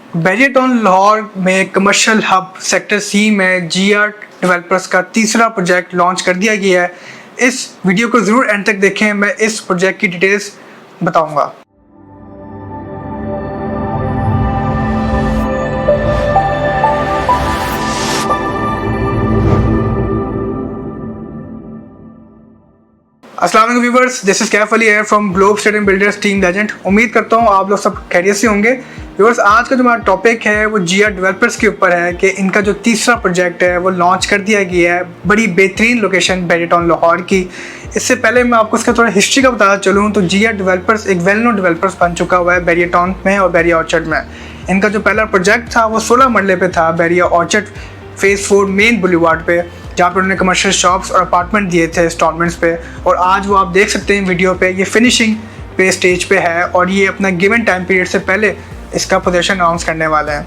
बैरियटॉन लाहौर में commercial hub sector C में GR developers का तीसरा प्रोजेक्ट लॉन्च कर दिया गया है। इस वीडियो को ज़रूर एंड तक देखें, मैं इस प्रोजेक्ट की डिटेल्स बताऊंगा। अस्सलाम वालेकुम viewers, this is Kaif Ali air from globe stadium builders team legend. उम्मीद करता हूँ आप लोग सब खैरियत से होंगे। व्यूवर्स, आज का जो हमारा टॉपिक है वो जीआर डेवलपर्स के ऊपर है कि इनका जो तीसरा प्रोजेक्ट है वो लॉन्च कर दिया गया है। बड़ी बेहतरीन लोकेशन बैरियटॉन लाहौर की। इससे पहले मैं आपको इसका थोड़ा हिस्ट्री का बताना चलूँ तो जीआर डेवलपर्स एक वेल नोन डेवलपर्स बन चुका हुआ है बैरियटॉन में और बैरिया ऑर्चर्ड में। इनका जो पहला प्रोजेक्ट था वो 16 मरले पे था, Bahria orchard phase 4 main boulevard पे, जहाँ पर उन्होंने कमर्शियल शॉप्स और अपार्टमेंट दिए थे इंस्टॉलमेंट्स पे। और आज वो आप देख सकते हैं वीडियो पे, ये फिनिशिंग पे स्टेज पे है और ये अपना गिवन टाइम पीरियड से पहले इसका पोजीशन अनाउंस करने वाले हैं।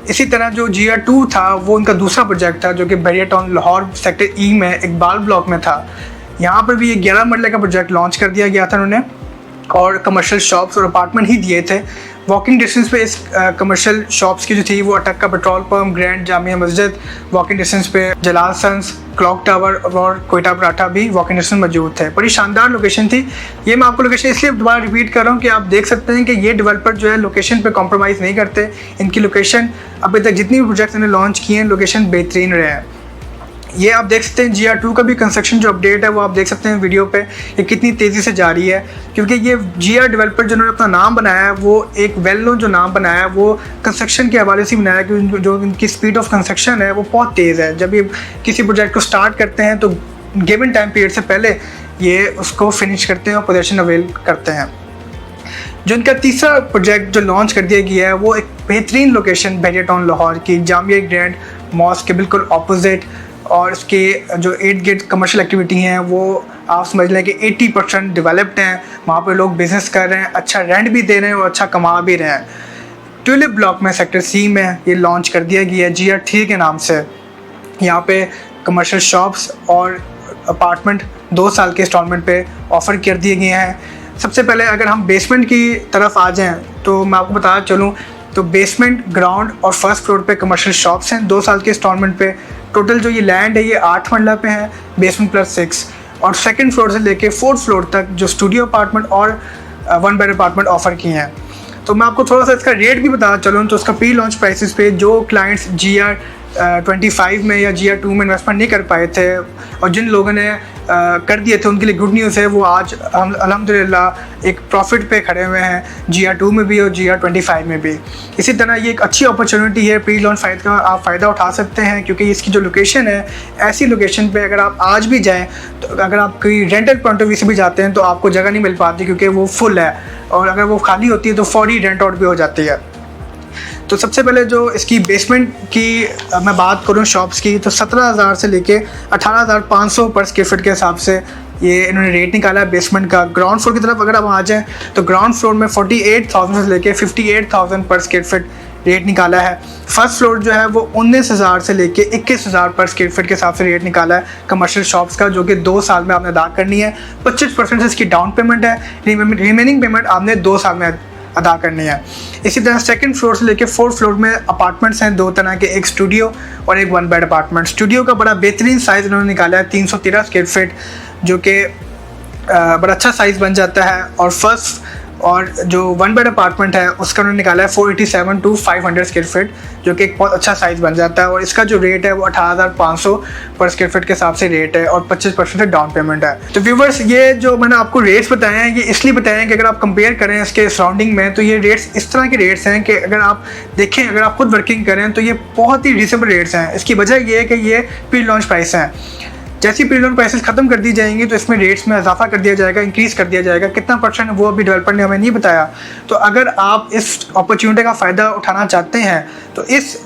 इसी तरह जो जीआर 2 था वो उनका दूसरा प्रोजेक्ट था जो कि बैरियटॉन लाहौर सेक्टर ई में इकबाल ब्लॉक में था। यहाँ पर भी ये 11 मरले का प्रोजेक्ट लॉन्च कर दिया गया था उन्होंने, और कमर्शियल शॉप्स और अपार्टमेंट ही दिए थे। वॉकिंग डिस्टेंस पे इस कमर्शियल शॉप्स की जो थी वो अटक का petrol pump, grand Jamia Masjid, walking distance पे जलाल सन्स, क्लॉक टावर और कोयटा पराठा भी वॉकिंग डिस्टेंस मौजूद थे। बड़ी शानदार लोकेशन थी। ये मैं आपको लोकेशन इसलिए दोबारा रिपीट कर रहा हूँ कि आप देख सकते हैं कि ये डेवलपर जो है लोकेशन पे कॉम्प्रोमाइज़ नहीं करते। इनकी लोकेशन अभी तक जितनी भी प्रोजेक्ट्स इन्होंने लॉन्च किए हैं लोकेशन बेहतरीन रहे हैं। ये आप देख सकते हैं जीआर 2 का भी कंस्ट्रक्शन जो अपडेट है वो आप देख सकते हैं वीडियो पे, ये कितनी तेज़ी से जारी है। क्योंकि ये जीआर डेवलपर जिन्होंने अपना नाम बनाया है वो एक वेल नोन जो नाम बनाया है वो कंस्ट्रक्शन के हवाले से बनाया है कि जो इनकी स्पीड ऑफ कंस्ट्रक्शन है वो बहुत तेज़ है। जब ये किसी प्रोजेक्ट को स्टार्ट करते हैं तो गिवन टाइम पीरियड से पहले ये उसको फिनिश करते हैं और पोजीशन अवेल करते हैं। जो इनका तीसरा प्रोजेक्ट जो लॉन्च कर दिया गया है वो एक बेहतरीन लोकेशन बैरियटॉन लाहौर की जामिया ग्रैंड मॉस्क के बिल्कुल अपोजिट, और इसके जो 8 गेट कमर्शियल एक्टिविटी हैं वो आप समझ लें कि 80% डेवलप्ड हैं। वहाँ पे लोग बिज़नेस कर रहे हैं, अच्छा रेंट भी दे रहे हैं और अच्छा कमा भी रहे हैं। ट्यूलिप ब्लॉक में सेक्टर सी में ये लॉन्च कर दिया गया है जीआर 3 के नाम से। यहाँ पे कमर्शियल शॉप्स और अपार्टमेंट 2 साल के इंस्टॉलमेंट पे ऑफ़र कर दिए गए हैं। सबसे पहले अगर हम बेसमेंट की तरफ आ जाएँ तो मैं आपको बताना चलूँ तो बेसमेंट, ग्राउंड और फर्स्ट फ्लोर पे कमर्शियल शॉप्स हैं 2 साल के इंस्टॉलमेंट पे। टोटल जो ये लैंड है ये 8 मरला पे है, बेसमेंट प्लस 6, और सेकंड फ्लोर से लेके 4th फ्लोर तक जो स्टूडियो अपार्टमेंट और 1 बेड अपार्टमेंट ऑफ़र किए हैं। तो मैं आपको थोड़ा सा इसका रेट भी बताना चलूँ तो इसका प्री लॉन्च प्राइसेस पे जो क्लाइंट्स जीआर 25 में या जीआर 2 में इन्वेस्टमेंट नहीं कर पाए थे और जिन लोगों ने कर दिए थे उनके लिए गुड न्यूज़ है, वो आज अल्हम्दुलिल्लाह एक प्रॉफिट पे खड़े हुए हैं जीआर 2 में भी और जीआर 25 में भी। इसी तरह ये एक अच्छी अपॉर्चुनिटी है, प्री लॉन्च फाइट का आप फ़ायदा उठा सकते हैं क्योंकि इसकी जो लोकेशन है ऐसी लोकेशन पे अगर आप आज भी जाएँ तो अगर आप कोई रेंटल पॉइंट ऑफ व्यू से भी जाते हैं तो आपको जगह नहीं मिल पाती क्योंकि वो फुल है, और अगर वो खाली होती है तो फौरी रेंट आउट भी हो जाती है। तो सबसे पहले जो इसकी बेसमेंट की मैं बात करूं शॉप्स की तो 17,000 से लेके 18,500 पर स्क्वायर फीट के हिसाब से ये इन्होंने रेट निकाला है बेसमेंट का। ग्राउंड फ्लोर की तरफ अगर आप आ जाएँ तो ग्राउंड फ्लोर में 48,000 से लेके 58,000 पर स्क्वायर फीट रेट निकाला है। फर्स्ट फ्लोर जो है वो 19,000 से लेके 21,000 पर स्क्वायर फीट के हिसाब से रेट निकाला है कमर्शियल शॉप्स का, जो कि 2 साल में आपने अदा करनी है। 25% से इसकी डाउन पेमेंट है, रिमेनिंग पेमेंट आपने 2 साल में अदा करनी है। इसी तरह सेकंड फ्लोर से लेके 4th फ्लोर में अपार्टमेंट्स हैं 2 तरह के, एक स्टूडियो और एक 1 बेड अपार्टमेंट। स्टूडियो का बड़ा बेहतरीन साइज़ इन्होंने निकाला है 313 स्क्वायर फीट, जो कि बड़ा अच्छा साइज़ बन जाता है। और फर्स्ट और जो 1 बेड अपार्टमेंट है उसका उन्होंने निकाला है 487 to 500 स्क्वायर फीट, जो कि एक बहुत अच्छा साइज़ बन जाता है। और इसका जो रेट है वो 18,500 पर स्क्वायर फीट के हिसाब से रेट है और 25% से डाउन पेमेंट है। तो व्यूवर्स, ये जो मैंने आपको रेट्स बताए हैं ये इसलिए बताए हैं कि अगर आप कंपेयर करें इसके सराउंडिंग में तो ये रेट्स इस तरह के रेट्स हैं कि अगर आप देखें, अगर आप खुद वर्किंग करें तो ये बहुत ही रीजनेबल रेट्स हैं। इसकी वजह ये है कि ये प्री लॉन्च प्राइस हैं। जैसी प्री लॉन्च प्राइसेस ख़त्म कर दी जाएंगी तो इसमें रेट्स में इजाफा कर दिया जाएगा, इंक्रीज़ कर दिया जाएगा। कितना परसेंट वो अभी डेवलपर ने हमें नहीं बताया। तो अगर आप इस अपॉर्चुनिटी का फ़ायदा उठाना चाहते हैं तो इस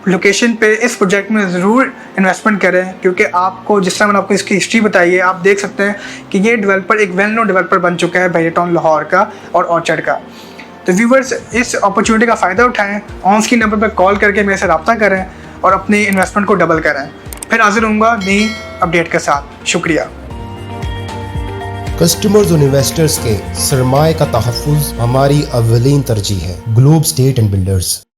लोकेशन पे इस प्रोजेक्ट में ज़रूर इन्वेस्टमेंट करें, क्योंकि आपको जिस तरह मैंने आपको इसकी हिस्ट्री बताई है आप देख सकते हैं कि ये डेवलपर एक वेल नोन डेवलपर बन चुका है बैरियटॉन लाहौर का और ऑर्चर्ड का। तो व्यूवर्स, इस अपॉर्चुनिटी का फ़ायदा उठाएँ, ऑन स्क्रीन नंबर पर कॉल करके मेरे से रब्ता करें और अपनी इन्वेस्टमेंट को डबल करें। फिर हाजिर होऊंगा नई अपडेट के साथ। शुक्रिया। कस्टमर्स और इन्वेस्टर्स के सरमाए का तहफ़्फ़ुज़ हमारी अव्वलीन तरजीह है। Globe state and builders.